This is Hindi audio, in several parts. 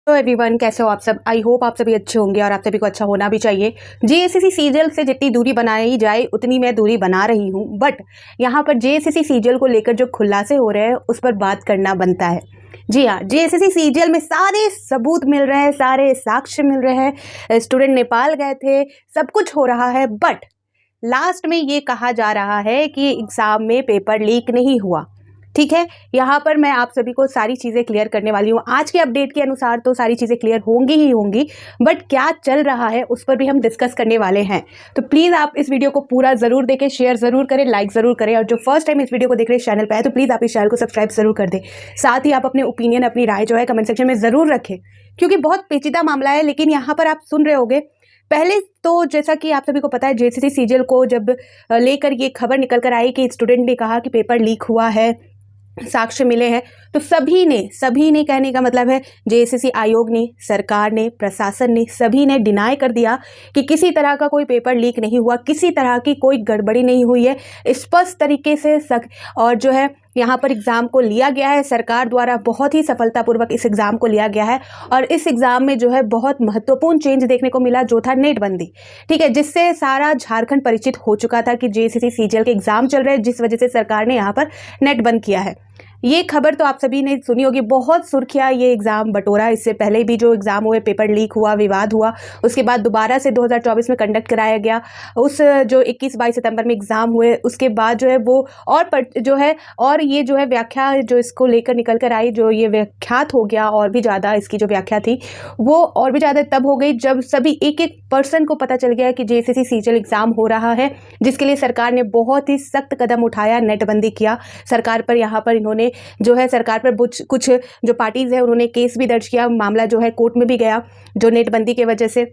हेलो एवरीवन, कैसे हो आप सब। आई होप आप सभी अच्छे होंगे और आप सभी को अच्छा होना भी चाहिए। जेएसएससी सीजीएल से जितनी दूरी बनाई जाए उतनी मैं दूरी बना रही हूँ, बट यहाँ पर जेएसएससी सीजीएल को लेकर जो खुलासे हो रहे हैं उस पर बात करना बनता है। जी हाँ, जेएसएससी सीजीएल में सारे सबूत मिल रहे हैं, सारे साक्ष्य मिल रहे हैं, स्टूडेंट नेपाल गए थे, सब कुछ हो रहा है, बट लास्ट में ये कहा जा रहा है कि एग्जाम में पेपर लीक नहीं हुआ। ठीक है, यहाँ पर मैं आप सभी को सारी चीज़ें क्लियर करने वाली हूँ। आज के अपडेट के अनुसार तो सारी चीज़ें क्लियर होंगी ही होंगी, बट क्या चल रहा है उस पर भी हम डिस्कस करने वाले हैं। तो प्लीज़ आप इस वीडियो को पूरा ज़रूर देखें, शेयर ज़रूर करें, लाइक ज़रूर करें, और जो फर्स्ट टाइम इस वीडियो को देख रहे हैं चैनल पर है तो प्लीज़ आप इस चैनल को सब्सक्राइब ज़रूर कर दें। साथ ही आप अपने ओपिनियन, अपनी राय जो है कमेंट सेक्शन में ज़रूर रखें, क्योंकि बहुत पेचीदा मामला है। लेकिन यहाँ पर आप सुन रहे होंगे, पहले तो जैसा कि आप सभी को पता है, जेएसएससी सीजीएल को जब लेकर ये खबर निकल कर आई कि स्टूडेंट ने कहा कि पेपर लीक हुआ है, साक्ष्य मिले हैं, तो सभी ने कहने का मतलब है जेएसएससी आयोग ने, सरकार ने, प्रशासन ने, सभी ने डिनाई कर दिया कि किसी तरह का कोई पेपर लीक नहीं हुआ, किसी तरह की कोई गड़बड़ी नहीं हुई है। स्पष्ट तरीके से और जो है यहाँ पर एग्ज़ाम को लिया गया है, सरकार द्वारा बहुत ही सफलतापूर्वक इस एग्ज़ाम को लिया गया है। और इस एग्ज़ाम में जो है बहुत महत्वपूर्ण चेंज देखने को मिला, जो था नेटबंदी। ठीक है, जिससे सारा झारखंड परिचित हो चुका था कि जेएसएससी सीजीएल के एग्ज़ाम चल रहे हैं, जिस वजह से सरकार ने यहाँ पर नेट बंद किया है। ये खबर तो आप सभी ने सुनी होगी, बहुत सुर्खियाँ ये एग्ज़ाम बटोरा। इससे पहले भी जो एग्ज़ाम हुए, पेपर लीक हुआ, विवाद हुआ, उसके बाद दोबारा से 2024 में कंडक्ट कराया गया। उस जो 21-22 सितंबर में एग्ज़ाम हुए, उसके बाद जो है वो और ये जो है व्याख्या जो इसको लेकर निकल कर आई, जो ये व्याख्यात हो गया, और भी ज़्यादा इसकी जो व्याख्या थी वो और भी ज़्यादा तब हो गई जब सभी एक पर्सन को पता चल गया कि जेएसएससी सीजीएल एग्ज़ाम हो रहा है, जिसके लिए सरकार ने बहुत ही सख्त कदम उठाया, नेटबंदी किया। सरकार पर यहाँ पर इन्होंने जो है सरकार पर कुछ जो पार्टीज़ है उन्होंने केस भी दर्ज किया, मामला जो है कोर्ट में भी गया, जो नेटबंदी की वजह से।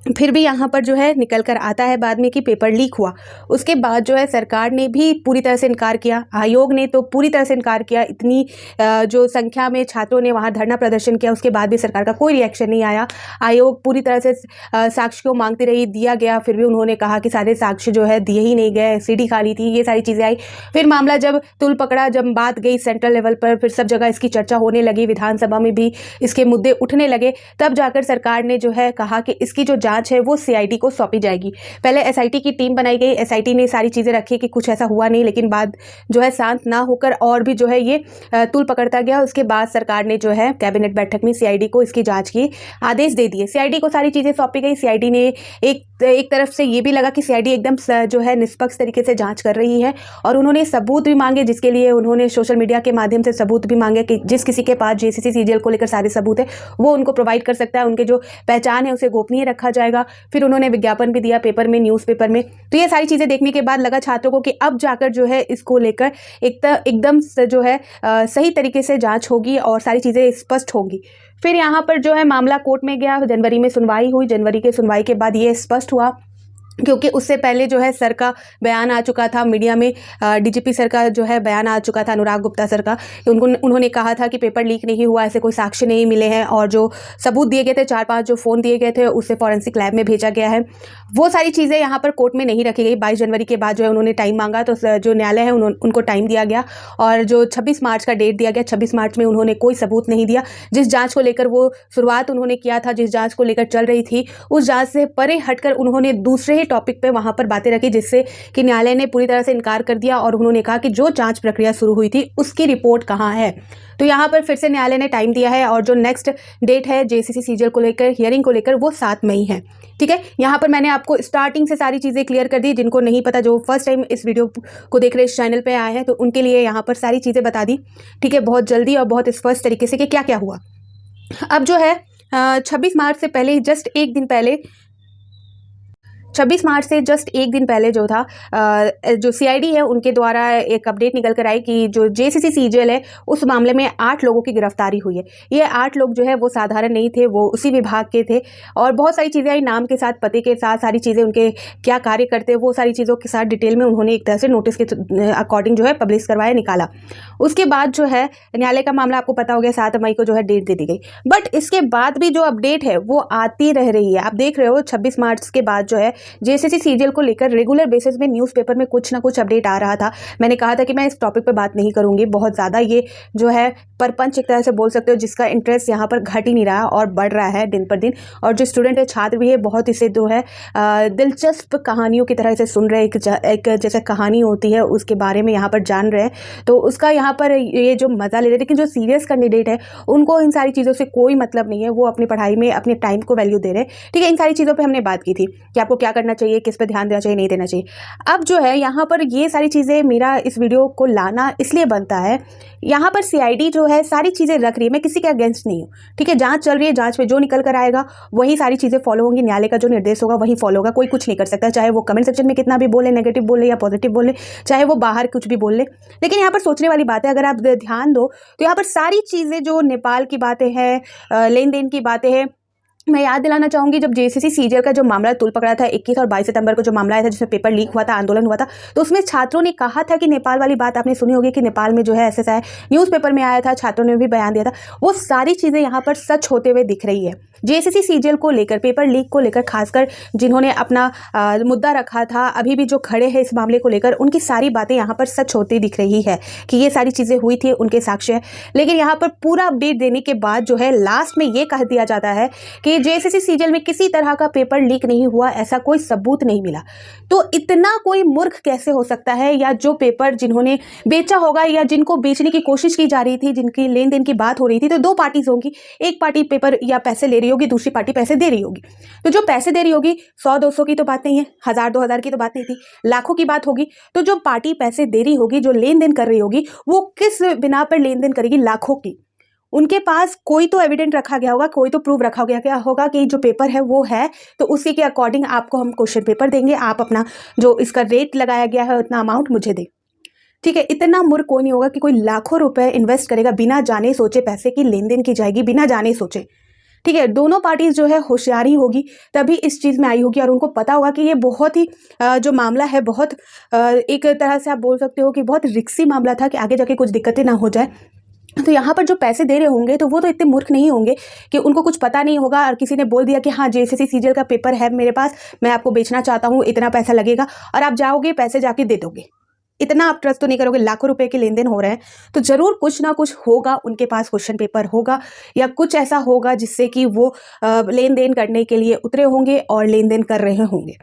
फिर भी यहाँ पर जो है निकल कर आता है बाद में कि पेपर लीक हुआ। उसके बाद जो है सरकार ने भी पूरी तरह से इनकार किया, आयोग ने तो पूरी तरह से इनकार किया। इतनी जो संख्या में छात्रों ने वहाँ धरना प्रदर्शन किया, उसके बाद भी सरकार का कोई रिएक्शन नहीं आया। आयोग पूरी तरह से साक्ष्य को मांगती रही, दिया गया, फिर भी उन्होंने कहा कि सारे साक्ष्य जो है दिए ही नहीं गए, सीडी खाली थी, ये सारी चीज़ें आई। फिर मामला जब तुल पकड़ा, जब बात गई सेंट्रल लेवल पर, फिर सब जगह इसकी चर्चा होने लगी, विधानसभा में भी इसके मुद्दे उठने लगे, तब जाकर सरकार ने जो है कहा कि इसकी जो जांच है वो सीआईडी को सौंपी जाएगी। पहले एसआईटी की टीम बनाई गई, एसआईटी ने सारी चीज़ें रखी कि कुछ ऐसा हुआ नहीं, लेकिन बाद जो है शांत ना होकर और भी जो है ये तूल पकड़ता गया। उसके बाद सरकार ने जो है कैबिनेट बैठक में सीआईडी को इसकी जांच की आदेश दे दिए। सीआईडी को सारी चीज़ें सौंपी गई। सीआईडी ने एक तरफ से ये भी लगा कि सीआईडी एकदम जो है निष्पक्ष तरीके से जाँच कर रही है, और उन्होंने सबूत भी मांगे, जिसके लिए उन्होंने सोशल मीडिया के माध्यम से सबूत भी मांगे कि जिस किसी के पास जेएसएससी सीजीएल को लेकर सारे सबूत है वो उनको प्रोवाइड कर सकता है, उनके जो पहचान है उसे गोपनीय रखा जाएगा। फिर उन्होंने विज्ञापन भी दिया पेपर में, न्यूज़पेपर में। तो ये सारी चीज़ें देखने के बाद लगा छात्रों को कि अब जाकर जो है इसको लेकर एकदम जो है सही तरीके से जांच होगी और सारी चीज़ें स्पष्ट होंगी। फिर यहाँ पर जो है मामला कोर्ट में गया, जनवरी में सुनवाई हुई। जनवरी के सुनवाई के बाद ये स्पष्ट हुआ, क्योंकि उससे पहले जो है सर का बयान आ चुका था मीडिया में, डीजीपी सर का जो है बयान आ चुका था, अनुराग गुप्ता सर का। उन्होंने कहा था कि पेपर लीक नहीं हुआ, ऐसे कोई साक्ष्य नहीं मिले हैं, और जो सबूत दिए गए थे, 4-5 जो फ़ोन दिए गए थे, उसे फॉरेंसिक लैब में भेजा गया है। वो सारी चीज़ें यहाँ पर कोर्ट में नहीं रखी गई। 22 जनवरी के बाद जो है उन्होंने टाइम मांगा, तो जो न्यायालय है उनको टाइम दिया गया, और जो 26 मार्च का डेट दिया गया, 26 मार्च में उन्होंने कोई सबूत नहीं दिया। जिस जाँच को लेकर वो शुरुआत उन्होंने किया था, जिस जाँच को लेकर चल रही थी, उस जाँच से परे हटकर उन्होंने दूसरे ही टॉपिक पे वहाँ पर बातें रखी, जिससे कि न्यायालय ने पूरी तरह से इनकार कर दिया, और उन्होंने कहा कि जो जांच प्रक्रिया शुरू हुई थी उसकी रिपोर्ट कहाँ है। तो यहाँ पर फिर से न्यायालय ने टाइम दिया है, और जो नेक्स्ट डेट है जेएसएससी सीजीएल को लेकर, हियरिंग को लेकर, वो 7 मई है। ठीक है, यहाँ पर मैंने आपको स्टार्टिंग से सारी चीज़ें क्लियर कर दी। जिनको नहीं पता, जो फर्स्ट टाइम इस वीडियो को देख रहे इस चैनल पर आए हैं, तो उनके लिए यहाँ पर सारी चीज़ें बता दी। ठीक है, बहुत जल्दी और बहुत स्पष्ट तरीके से कि क्या क्या हुआ। अब जो है 26 मार्च से पहले, जस्ट एक दिन पहले, 26 मार्च से जस्ट एक दिन पहले जो था जो सीआईडी है उनके द्वारा एक अपडेट निकल कर आई कि जो जेएसएससी सीजीएल है उस मामले में 8 लोगों की गिरफ्तारी हुई है। ये 8 लोग जो है वो साधारण नहीं थे, वो उसी विभाग के थे, और बहुत सारी चीज़ें आई, नाम के साथ, पते के साथ, सारी चीज़ें, उनके क्या कार्य करते हैं वो सारी चीज़ों के साथ डिटेल में उन्होंने एक तरह से नोटिस के अकॉर्डिंग जो है पब्लिश करवाया, निकाला। उसके बाद जो है न्यायालय का मामला आपको पता हो गया, 7 मई को जो है डेट दे दी गई। बट इसके बाद भी जो अपडेट है वो आती रह रही है। आप देख रहे हो 26 मार्च के बाद जो है जेएसएससी सीजीएल को लेकर रेगुलर बेसिस में न्यूज़पेपर में कुछ ना कुछ अपडेट आ रहा था। मैंने कहा था कि मैं इस टॉपिक पे बात नहीं करूँगी, बहुत ज़्यादा ये जो है परपंच एक तरह से बोल सकते हो, जिसका इंटरेस्ट यहाँ पर घट ही नहीं रहा और बढ़ रहा है दिन पर दिन। और जो स्टूडेंट है, छात्र भी है, बहुत इसे जो है दिलचस्प कहानियों की तरह इसे सुन रहे हैं, एक जैसे कहानी होती है उसके बारे में यहाँ पर जान रहे हैं, तो उसका यहाँ पर ये जो मज़ा ले रहे हैं। लेकिन जो सीरियस कैंडिडेट है उनको इन सारी चीज़ों से कोई मतलब नहीं है, वो अपनी पढ़ाई में अपने टाइम को वैल्यू दे रहे हैं। ठीक है, इन सारी चीज़ों पे हमने बात की थी कि आपको क्या करना चाहिए, किस पे ध्यान देना चाहिए, नहीं देना चाहिए। अब जो है यहाँ पर ये सारी चीज़ें मेरा इस वीडियो को लाना इसलिए बनता है, यहाँ पर सीआईडी जो है सारी चीज़ें रख रही है, मैं किसी के अगेंस्ट नहीं हूँ। ठीक है, जांच चल रही है, जांच में जो निकल कर आएगा वही सारी चीज़ें फॉलो होंगी, न्यायालय का जो निर्देश होगा वही फॉलो होगा। कोई कुछ नहीं कर सकता, चाहे वो कमेंट सेक्शन में कितना भी बोले, नेगेटिव बोले या पॉजिटिव बोले, चाहे वो बाहर कुछ भी बोल ले। लेकिन यहाँ पर सोचने वाली बात है, अगर आप ध्यान दो तो यहाँ पर सारी चीज़ें जो नेपाल की बातें हैं, लेन देन की बातें हैं, मैं याद दिलाना चाहूँगी, जब जेएसएससी सीजीएल का जो मामला तूल पकड़ा था 21 और 22 सितंबर को जो मामला आया था, जिसमें पेपर लीक हुआ था, आंदोलन हुआ था, तो उसमें छात्रों ने कहा था कि नेपाल वाली बात आपने सुनी होगी कि नेपाल में जो है ऐसा है, न्यूज़पेपर में आया था, छात्रों ने भी बयान दिया था। वो सारी चीज़ें यहाँ पर सच होते हुए दिख रही है। जेएसएससी सीजीएल को लेकर, पेपर लीक को लेकर, खासकर जिन्होंने अपना मुद्दा रखा था, अभी भी जो खड़े हैं इस मामले को लेकर, उनकी सारी बातें यहाँ पर सच होती दिख रही है कि ये सारी चीज़ें हुई थी, उनके साक्ष्य है। लेकिन यहाँ पर पूरा अपडेट देने के बाद जो है लास्ट में ये कह दिया जाता है कि जेएसएससी सीजीएल में किसी तरह का पेपर लीक नहीं हुआ, ऐसा कोई सबूत नहीं मिला। तो इतना कोई मूर्ख कैसे हो सकता है, या जो पेपर जिन्होंने बेचा होगा या जिनको बेचने की कोशिश की जा रही थी, जिनकी लेन देन की बात हो रही थी, तो दो पार्टीज होंगी, एक पार्टी पेपर या पैसे ले रही होगी, दूसरी पार्टी पैसे दे रही होगी। तो जो पैसे दे रही होगी 100-200 की तो बात नहीं है, 1000-2000 की तो बात नहीं थी, लाखों की बात होगी। तो जो पार्टी पैसे दे रही होगी, जो लेन देन कर रही होगी, वो किस बिना पर लेन देन करेगी? लाखों की। उनके पास कोई तो एविडेंट रखा गया होगा, कोई तो प्रूफ रखा गया होगा कि जो पेपर है वो है, तो उसी के अकॉर्डिंग आपको हम क्वेश्चन पेपर देंगे, आप अपना जो इसका रेट लगाया गया है उतना अमाउंट मुझे दे। ठीक है, इतना मूर्ख कोई नहीं होगा कि कोई लाखों रुपए इन्वेस्ट करेगा बिना जाने सोचे, पैसे की लेन देन की जाएगी बिना जाने सोचे। ठीक है, दोनों पार्टीज जो है होशियारी होगी तभी इस चीज़ में आई होगी, और उनको पता होगा कि ये बहुत ही जो मामला है, बहुत एक तरह से आप बोल सकते हो कि बहुत रिक्सी मामला था कि आगे जाके कुछ दिक्कतें ना हो जाए। तो यहाँ पर जो पैसे दे रहे होंगे तो वो तो इतने मूर्ख नहीं होंगे कि उनको कुछ पता नहीं होगा और किसी ने बोल दिया कि हाँ जेएसएससी सीजीएल का पेपर है मेरे पास, मैं आपको बेचना चाहता हूँ, इतना पैसा लगेगा, और आप जाओगे पैसे जाके दे दोगे। इतना आप ट्रस्ट तो नहीं करोगे, लाखों रुपए के लेन देन हो रहे हैं, तो ज़रूर कुछ ना कुछ होगा, उनके पास क्वेश्चन पेपर होगा या कुछ ऐसा होगा जिससे कि वो लेन देन करने के लिए उतरे होंगे और लेन देन कर रहे होंगे।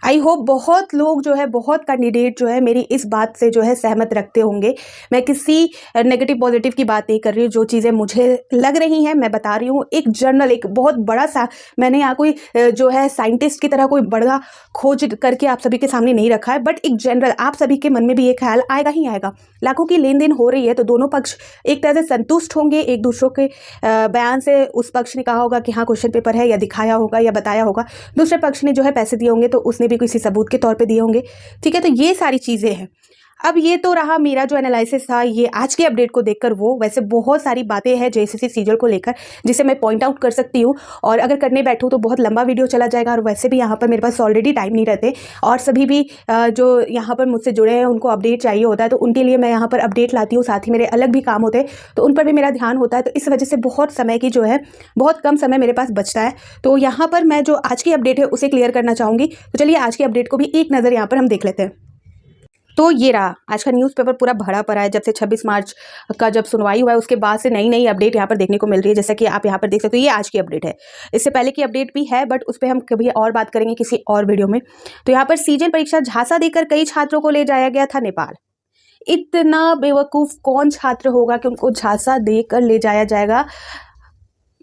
आई होप बहुत लोग जो है, बहुत कैंडिडेट जो है मेरी इस बात से जो है सहमत रखते होंगे। मैं किसी नेगेटिव पॉजिटिव की बात नहीं कर रही हूँ, जो चीज़ें मुझे लग रही हैं मैं बता रही हूँ। एक जर्नल, एक बहुत बड़ा सा, मैंने यहाँ कोई जो है साइंटिस्ट की तरह कोई बड़ा खोज करके आप सभी के सामने नहीं रखा है, बट एक जनरल आप सभी के मन में भी ये ख्याल आएगा ही आएगा। लाखों की लेन देन हो रही है तो दोनों पक्ष एक तरह से संतुष्ट होंगे, एक दूसरों के बयान से। उस पक्ष ने कहा होगा कि हाँ क्वेश्चन पेपर है, या दिखाया होगा या बताया होगा, दूसरे पक्ष ने जो है पैसे दिए होंगे तो उसने भी किसी सबूत के तौर पे दिए होंगे। ठीक है, तो ये सारी चीज़ें हैं। अब ये तो रहा मेरा जो एनालिसिस था ये आज के अपडेट को देखकर। वो वैसे बहुत सारी बातें हैं जेएसएससी सीजीएल को लेकर जिसे मैं पॉइंट आउट कर सकती हूँ, और अगर करने बैठूँ तो बहुत लंबा वीडियो चला जाएगा, और वैसे भी यहाँ पर मेरे पास ऑलरेडी टाइम नहीं रहते, और सभी भी जो यहाँ पर मुझसे जुड़े हैं उनको अपडेट चाहिए होता है, तो उनके लिए मैं यहाँ पर अपडेट लाती हूँ, साथ ही मेरे अलग भी काम होते हैं तो उन पर भी मेरा ध्यान होता है। तो इस वजह से बहुत समय की जो है, बहुत कम समय मेरे पास बचता है। तो यहाँ पर मैं जो आज की अपडेट है उसे क्लियर करना चाहूँगी। तो चलिए आज की अपडेट को भी एक नज़र यहाँ पर हम देख लेते हैं। तो ये रहा आज का न्यूज़पेपर, पूरा भरा पड़ा है। जब से 26 मार्च का जब सुनवाई हुआ है उसके बाद से नई नई अपडेट यहाँ पर देखने को मिल रही है, जैसा कि आप यहाँ पर देख सकते हो। ये आज की अपडेट है, इससे पहले की अपडेट भी है बट उस पर हम कभी और बात करेंगे किसी और वीडियो में। तो यहाँ पर सीजन परीक्षा झांसा देकर कई छात्रों को ले जाया गया था नेपाल। इतना बेवकूफ़ कौन छात्र होगा कि उनको झांसा देकर ले जाया जाएगा?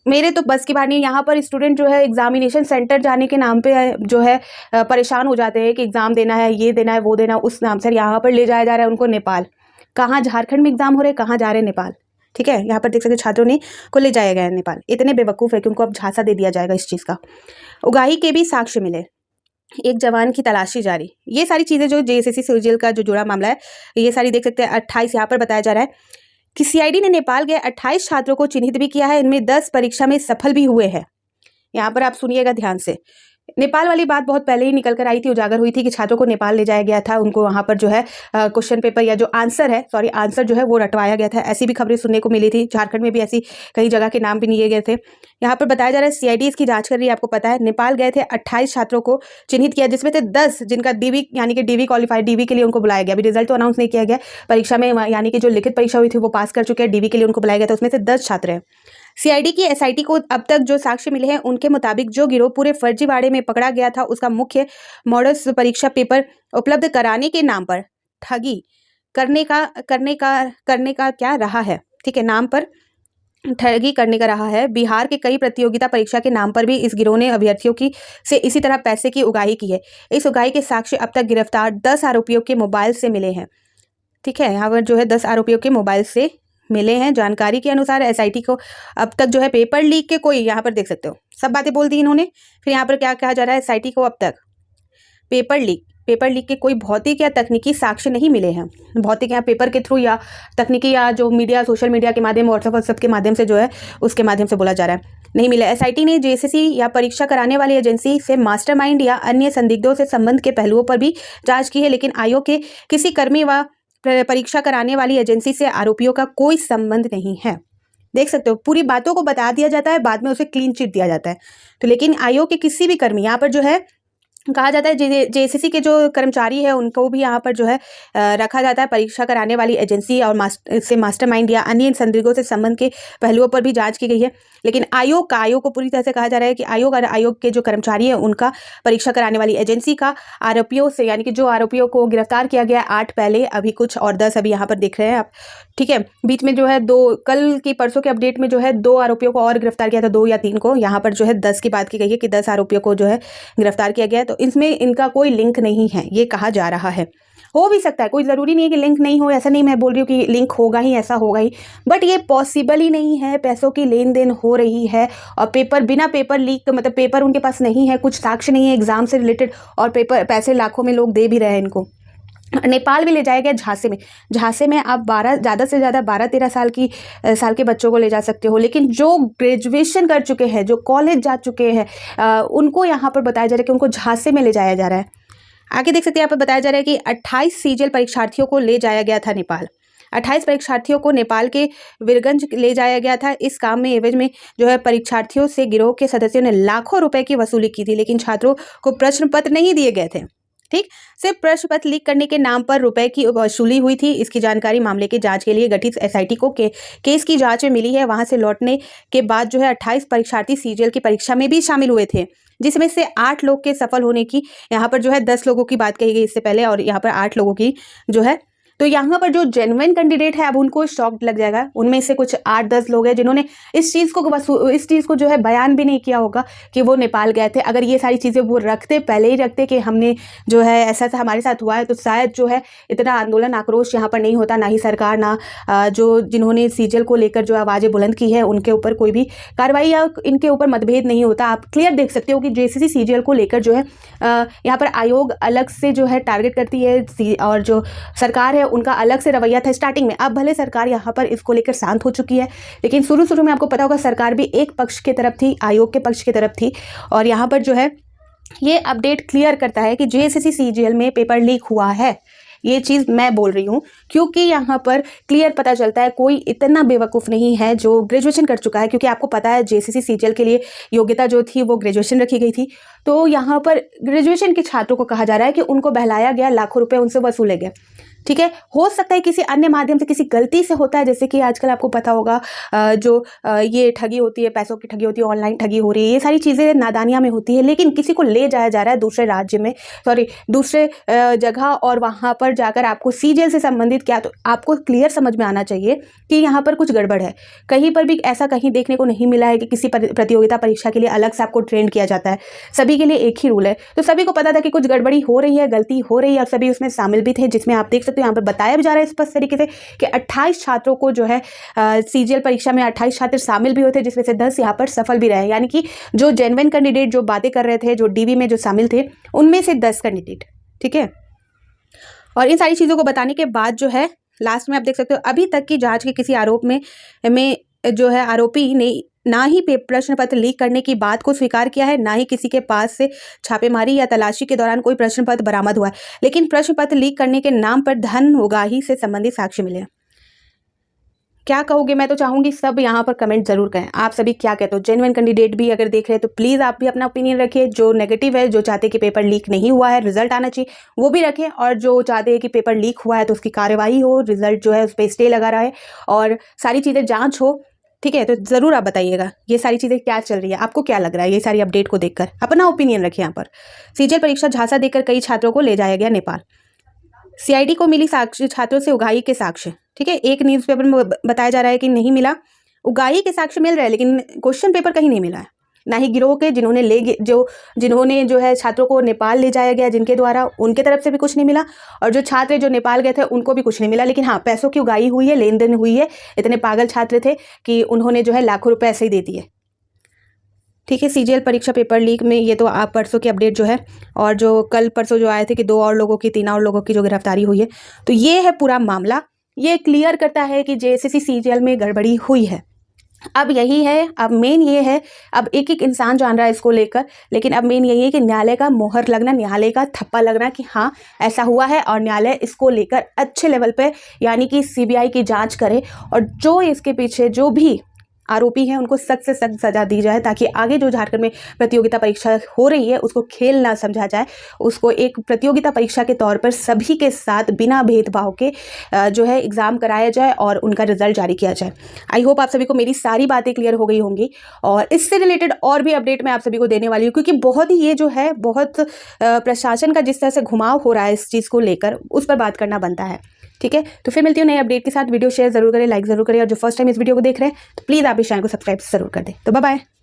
मेरे तो बस की बात नहीं। यहाँ पर स्टूडेंट जो है एग्जामिनेशन सेंटर जाने के नाम पे जो है परेशान हो जाते हैं कि एग्ज़ाम देना है, ये देना है, वो देना है, उस नाम से यहाँ पर ले जाया जा रहा है उनको नेपाल। कहाँ झारखंड में एग्ज़ाम हो रहे हैं, कहाँ जा रहे हैं नेपाल। ठीक है, यहाँ पर देख सकते छात्रों ने को ले जाया गया है नेपाल। इतने बेवकूफ़ है कि उनको अब झांसा दे दिया जाएगा इस चीज़ का। उगाही के भी साक्ष्य मिले, एक जवान की तलाशी जारी। ये सारी चीज़ें जो जेएसएससी सीजीएल का जो जुड़ा मामला है ये सारी देख सकते हैं। 28 यहाँ पर बताया जा रहा है कि सीआईडी ने नेपाल गए 28 छात्रों को चिन्हित भी किया है। इनमें 10 परीक्षा में सफल भी हुए हैं। यहाँ पर आप सुनिएगा ध्यान से। नेपाल वाली बात बहुत पहले ही निकल कर आई थी, उजागर हुई थी कि छात्रों को नेपाल ले जाया गया था, उनको वहाँ पर जो है क्वेश्चन पेपर या जो आंसर जो है वो रटवाया गया था। ऐसी भी खबरें सुनने को मिली थी। झारखंड में भी ऐसी कई जगह के नाम भी लिए गए थे। यहाँ पर बताया जा रहा है सीआईडी इसकी जांच कर रही है। आपको पता है नेपाल गए थे 28 छात्रों को चिन्हित किया, जिसमें से 10 जिनका डीवी यानी कि डीवी क्वालिफाइड, डीवी के लिए उनको बुलाया गया। अभी रिजल्ट तो अनाउंस नहीं किया गया, परीक्षा में यानी कि जो लिखित परीक्षा हुई थी वो पास कर चुके हैं, डीवी के लिए उनको बुलाया गया था, उसमें से 10 छात्र हैं। सीआईडी की एसआईटी को अब तक जो साक्ष्य मिले हैं उनके मुताबिक जो गिरोह पूरे फर्जीवाड़े में पकड़ा गया था उसका मुख्य मॉडस परीक्षा पेपर उपलब्ध कराने के नाम पर ठगी करने का क्या रहा है। ठीक है, नाम पर ठगी करने का रहा है। बिहार के कई प्रतियोगिता परीक्षा के नाम पर भी इस गिरोह ने अभ्यर्थियों की से इसी तरह पैसे की उगाही की है। इस उगाही के साक्ष्य अब तक गिरफ्तार 10 आरोपियों के मोबाइल से मिले हैं। ठीक है, यहाँ पर जो है 10 आरोपियों के मोबाइल से मिले हैं। जानकारी के अनुसार एसआईटी को अब तक जो है पेपर लीक के कोई, यहाँ पर देख सकते हो सब बातें बोल दी इन्होंने। फिर यहाँ पर क्या कहा जा रहा है, एसआईटी को अब तक पेपर लीक के कोई भौतिक या तकनीकी साक्ष्य नहीं मिले हैं। भौतिक या पेपर के थ्रू या तकनीकी या जो मीडिया, सोशल मीडिया के माध्यम, व्हाट्सएप के माध्यम से जो है उसके माध्यम से बोला जा रहा है, नहीं मिले। एसआईटी ने जेएसएससी या परीक्षा कराने वाली एजेंसी से मास्टरमाइंड या अन्य संदिग्धों से संबंध के पहलुओं पर भी जांच की है, लेकिन आयोग के किसी कर्मी व परीक्षा कराने वाली एजेंसी से आरोपियों का कोई संबंध नहीं है। देख सकते हो, पूरी बातों को बता दिया जाता है, बाद में उसे क्लीन चिट दिया जाता है। तो लेकिन आयोग के किसी भी कर्मी, यहाँ पर जो है कहा जाता है जेएसएससी के जो कर्मचारी है उनको भी यहाँ पर जो है रखा जाता है। परीक्षा कराने वाली एजेंसी और मास्टरमाइंड या अन्य संदिग्धों से संबंध के पहलुओं पर भी जांच की गई है, लेकिन आयोग को पूरी तरह से कहा जा रहा है कि आयोग के जो कर्मचारी है उनका परीक्षा कराने वाली एजेंसी का आरोपियों से, यानी कि जो आरोपियों को गिरफ्तार किया गया 8 पहले, अभी कुछ और 10 अभी यहाँ पर देख रहे हैं आप। ठीक है, बीच में जो है कल की परसों के अपडेट में जो है 2 आरोपियों को और गिरफ्तार किया था, 2 या 3 को। यहाँ पर जो है 10 की बात की गई है कि 10 आरोपियों को जो है गिरफ्तार किया गया, तो इसमें इनका कोई लिंक नहीं है, ये कहा जा रहा है। हो भी सकता है, कोई ज़रूरी नहीं है कि लिंक नहीं हो, ऐसा नहीं मैं बोल रही हूँ कि लिंक होगा ही, ऐसा होगा ही, बट ये पॉसिबल ही नहीं है। पैसों की लेन देन हो रही है और बिना पेपर लीक, मतलब पेपर उनके पास नहीं है, कुछ साक्ष्य नहीं है एग्जाम से रिलेटेड, और पैसे लाखों में लोग दे भी रहे हैं इनको। नेपाल भी ले जाया गया झांसे में आप ज़्यादा से ज़्यादा 12-13 साल के बच्चों को ले जा सकते हो, लेकिन जो ग्रेजुएशन कर चुके हैं, जो कॉलेज जा चुके हैं, उनको यहाँ पर बताया जा रहा है कि उनको झांसे में ले जाया जा रहा है। आगे देख सकते हैं, यहाँ पर बताया जा रहा है कि 28 सीजीएल परीक्षार्थियों को ले जाया गया था नेपाल। 28 परीक्षार्थियों को नेपाल के वीरगंज ले जाया गया था। इस काम में एवज में जो है परीक्षार्थियों से गिरोह के सदस्यों ने लाखों रुपए की वसूली की थी, लेकिन छात्रों को प्रश्न पत्र नहीं दिए गए थे। ठीक, सिर्फ प्रश्न पत्र लीक करने के नाम पर रुपए की वसूली हुई थी। इसकी जानकारी मामले की जांच के लिए गठित एसआईटी को केस की जांच में मिली है। वहां से लौटने के बाद जो है 28 परीक्षार्थी सीजीएल की परीक्षा में भी शामिल हुए थे, जिसमें से 8 लोग के सफल होने की, यहाँ पर जो है 10 लोगों की बात कही गई इससे पहले, और यहाँ पर 8 लोगों की जो है, तो यहाँ पर जो जेन्युइन कैंडिडेट है अब उनको शॉक लग जाएगा। उनमें से कुछ 8-10 लोग हैं जिन्होंने इस चीज़ को जो है बयान भी नहीं किया होगा कि वो नेपाल गए थे। अगर ये सारी चीज़ें वो पहले ही रखते कि हमने जो है ऐसा हमारे साथ हुआ है, तो शायद जो है इतना आंदोलन आक्रोश यहाँ पर नहीं होता, ना ही सरकार, ना जो जिन्होंने सीजीएल को लेकर जो आवाज़ें बुलंद की है उनके ऊपर कोई भी कार्रवाई या इनके ऊपर मतभेद नहीं होता। आप क्लियर देख सकते हो कि जेएसएससी सीजीएल को लेकर जो है यहाँ पर आयोग अलग से जो है टारगेट करती है, और जो सरकार है उनका अलग से रवैया था स्टार्टिंग में। अब भले सरकार यहाँ पर इसको लेकर शांत हो चुकी है, लेकिन शुरू में आपको पता होगा सरकार भी एक पक्ष की तरफ थी, आयोग के पक्ष की तरफ थी। और यहाँ पर जो है ये अपडेट क्लियर करता है कि जेएसएससी सीजीएल में पेपर लीक हुआ है। ये चीज़ मैं बोल रही हूँ क्योंकि यहाँ पर क्लियर पता चलता है कोई इतना बेवकूफ़ नहीं है जो ग्रेजुएशन कर चुका है, क्योंकि आपको पता है जेएसएससी सीजीएल के लिए योग्यता जो थी वो ग्रेजुएशन रखी गई थी। तो यहाँ पर ग्रेजुएशन के छात्रों को कहा जा रहा है कि उनको बहलाया गया, लाखों रुपए उनसे वसूले गए। ठीक है, हो सकता है किसी अन्य माध्यम से, किसी गलती से होता है, जैसे कि आजकल आपको पता होगा जो ये ठगी होती है, पैसों की ठगी होती है, ऑनलाइन ठगी हो रही है, ये सारी चीज़ें नादानियाँ में होती है। लेकिन किसी को ले जाया जा रहा है दूसरे राज्य में, दूसरे जगह, और वहाँ पर जाकर आपको सीजीएल से संबंधित क्या, तो आपको क्लियर समझ में आना चाहिए कि यहाँ पर कुछ गड़बड़ है। कहीं पर भी ऐसा कहीं देखने को नहीं मिला है कि किसी प्रतियोगिता परीक्षा के लिए अलग से आपको ट्रेंड किया जाता है। सभी के लिए एक ही रूल है, तो सभी को पता था कि कुछ गड़बड़ी हो रही है, गलती हो रही है, और सभी उसमें शामिल भी थे, जिसमें आप देख सकते हो यहाँ पर बताया भी जा रहा है स्पष्ट तरीके से कि 28 छात्रों को जो है सीजीएल परीक्षा में 28 छात्र शामिल भी हुए थे, जिसमें से 10 यहाँ पर सफल भी रहे। यानी कि जो जेन्युइन कैंडिडेट जो बातें कर रहे थे, जो डीवी में जो शामिल थे, उनमें से 10 कैंडिडेट। ठीक है, और इन सारी चीज़ों को बताने के बाद जो है लास्ट में आप देख सकते हो अभी तक की जांच के किसी आरोप में जो है आरोपी ने ना ही प्रश्न पत्र लीक करने की बात को स्वीकार किया है, ना ही किसी के पास से छापेमारी या तलाशी के दौरान कोई प्रश्न पत्र बरामद हुआ है, लेकिन प्रश्न पत्र लीक करने के नाम पर धन उगाही से संबंधित साक्ष्य मिले। क्या कहोगे? मैं तो चाहूंगी सब यहाँ पर कमेंट जरूर करें, आप सभी क्या कहते हो। जेन्युइन कैंडिडेट भी अगर देख रहे हैं तो प्लीज़ आप भी अपना ओपिनियन रखिए। जो नेगेटिव है, जो चाहते हैं कि पेपर लीक नहीं हुआ है, रिजल्ट आना चाहिए, वो भी रखें, और जो चाहते हैं कि पेपर लीक हुआ है तो उसकी कार्यवाही हो, रिजल्ट जो है उस पर स्टे लगा रहा है और सारी चीज़ें जाँच हो, ठीक है। तो ज़रूर आप बताइएगा ये सारी चीज़ें क्या चल रही है, आपको क्या लग रहा है ये सारी अपडेट को देखकर, अपना ओपिनियन रखिए यहाँ पर। सीजीएल परीक्षा झांसा देकर कई छात्रों को ले जाया गया नेपाल। सीआईडी को मिली साक्ष्य, छात्रों से उगाही के साक्ष्य, ठीक है। एक न्यूज़पेपर में बताया जा रहा है कि नहीं मिला, उगाही के साक्ष्य मिल रहे हैं, लेकिन क्वेश्चन पेपर कहीं नहीं मिला है। ना ही गिरोह के जिन्होंने जो है छात्रों को नेपाल ले जाया गया, जिनके द्वारा, उनके तरफ से भी कुछ नहीं मिला, और जो छात्र जो नेपाल गए थे उनको भी कुछ नहीं मिला। लेकिन हाँ, पैसों की उगाही हुई है, लेन देन हुई है। इतने पागल छात्र थे कि उन्होंने जो है लाखों रुपए ऐसे ही दे दिए, ठीक है। सीजीएल परीक्षा पेपर लीक में ये तो आप परसों की अपडेट जो है, और जो कल परसों जो आए थे कि 2 और लोगों की, 3 और लोगों की जो गिरफ्तारी हुई है, तो ये है पूरा मामला। ये क्लियर करता है कि जेएसएससी सीजीएल में गड़बड़ी हुई है। अब यही है, अब मेन ये है, अब एक एक इंसान जान रहा है इसको लेकर, लेकिन अब मेन यही है कि न्यायालय का मोहर लगना, न्यायालय का थप्पा लगना कि हाँ ऐसा हुआ है, और न्यायालय इसको लेकर अच्छे लेवल पे, यानी कि सीबीआई की जांच करे, और जो इसके पीछे जो भी आरोपी हैं उनको सख्त से सख्त सजा दी जाए, ताकि आगे जो झारखंड में प्रतियोगिता परीक्षा हो रही है उसको खेल ना समझा जाए, उसको एक प्रतियोगिता परीक्षा के तौर पर सभी के साथ बिना भेदभाव के जो है एग्ज़ाम कराया जाए और उनका रिजल्ट जारी किया जाए। आई होप आप सभी को मेरी सारी बातें क्लियर हो गई होंगी, और इससे रिलेटेड और भी अपडेट मैं आप सभी को देने वाली हूँ, क्योंकि बहुत ही ये जो है बहुत प्रशासन का जिस तरह से घुमाव हो रहा है इस चीज़ को लेकर, उस पर बात करना बनता है, ठीक है। तो फिर मिलती हूँ नए अपडेट के साथ। वीडियो शेयर जरूर करें, लाइक जरूर करें, और जो फर्स्ट टाइम इस वीडियो को देख रहे हैं तो प्लीज़ आप इस चैनल को सब्सक्राइब जरूर कर दें। तो बाय बाय।